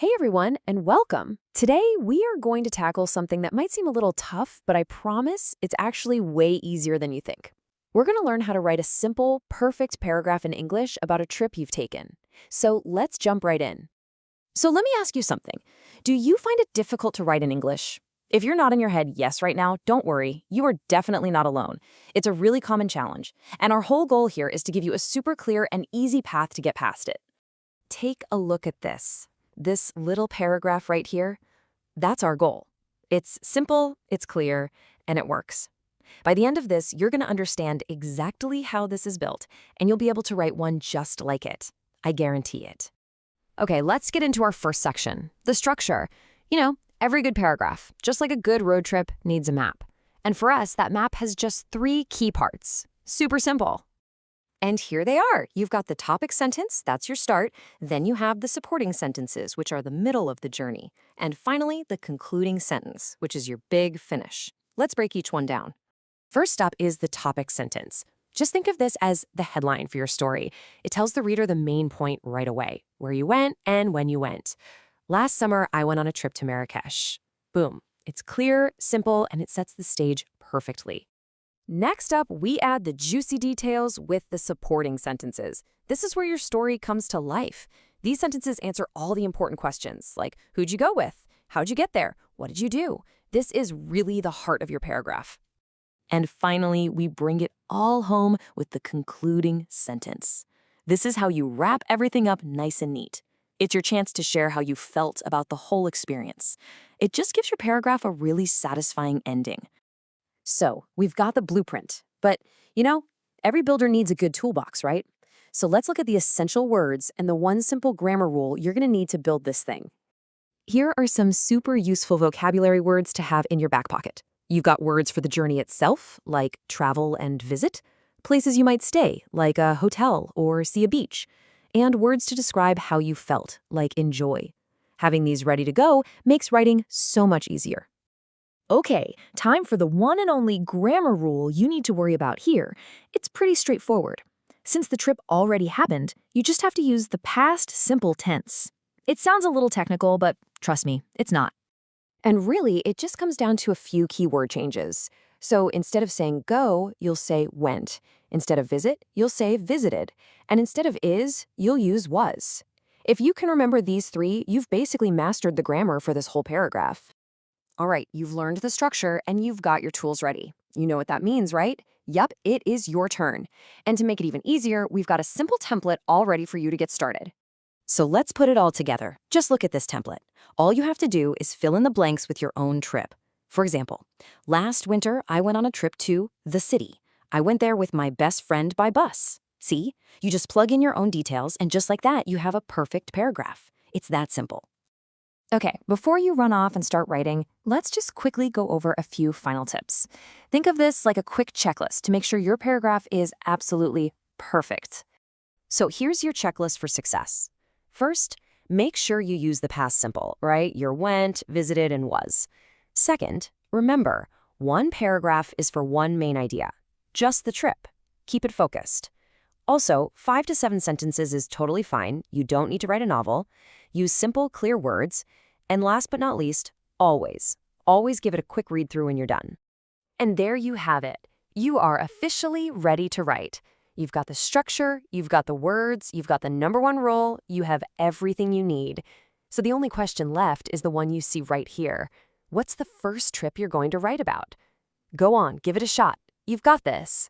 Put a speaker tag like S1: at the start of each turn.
S1: Hey everyone, and welcome. Today we are going to tackle something that might seem a little tough, but I promise it's actually way easier than you think. We're going to learn how to write a simple, perfect paragraph in English about a trip you've taken. So let's jump right in. So let me ask you something. Do you find it difficult to write in English? If you're nodding your head yes right now, don't worry. You are definitely not alone. It's a really common challenge, and our whole goal here is to give you a super clear and easy path to get past it. Take a look at this. This little paragraph right here, that's our goal. It's simple, it's clear, and it works. By the end of this, you're going to understand exactly how this is built, and you'll be able to write one just like it. I guarantee it. Okay, let's get into our first section, the structure. Every good paragraph, just like a good road trip, needs a map. And for us, that map has just 3 key parts. Super simple. And here they are. You've got the topic sentence, that's your start. Then you have the supporting sentences, which are the middle of the journey. And finally, the concluding sentence, which is your big finish. Let's break each one down. First up is the topic sentence. Just think of this as the headline for your story. It tells the reader the main point right away, where you went and when you went. Last summer, I went on a trip to Marrakesh. Boom. It's clear, simple, and it sets the stage perfectly. Next up, we add the juicy details with the supporting sentences. This is where your story comes to life. These sentences answer all the important questions, like who'd you go with? How'd you get there? What did you do? This is really the heart of your paragraph. And finally, we bring it all home with the concluding sentence. This is how you wrap everything up nice and neat. It's your chance to share how you felt about the whole experience. It just gives your paragraph a really satisfying ending. So, we've got the blueprint, but, every builder needs a good toolbox, right? So let's look at the essential words and the one simple grammar rule you're going to need to build this thing. Here are some super useful vocabulary words to have in your back pocket. You've got words for the journey itself, like travel and visit, places you might stay, like a hotel or see a beach, and words to describe how you felt, like enjoy. Having these ready to go makes writing so much easier. Okay, time for the one and only grammar rule you need to worry about here. It's pretty straightforward. Since the trip already happened, you just have to use the past simple tense. It sounds a little technical, but trust me, it's not. And really, it just comes down to a few key word changes. So instead of saying go, you'll say went. Instead of visit, you'll say visited. And instead of is, you'll use was. If you can remember these 3, you've basically mastered the grammar for this whole paragraph. All right, you've learned the structure and you've got your tools ready. You know what that means, right? Yup, it is your turn. And to make it even easier, we've got a simple template all ready for you to get started. So let's put it all together. Just look at this template. All you have to do is fill in the blanks with your own trip. For example, last winter, I went on a trip to the city. I went there with my best friend by bus. See? You just plug in your own details, and just like that, you have a perfect paragraph. It's that simple. Okay, before you run off and start writing, let's just quickly go over a few final tips. Think of this like a quick checklist to make sure your paragraph is absolutely perfect. So here's your checklist for success. First, make sure you use the past simple, right? Your went, visited, and was. Second, remember, one paragraph is for one main idea, just the trip. Keep it focused. Also, 5 to 7 sentences is totally fine. You don't need to write a novel. Use simple, clear words. And last but not least, always give it a quick read through when you're done. And there you have it. You are officially ready to write. You've got the structure, you've got the words, you've got the number 1 rule, you have everything you need. So the only question left is the one you see right here. What's the first trip you're going to write about? Go on, give it a shot. You've got this.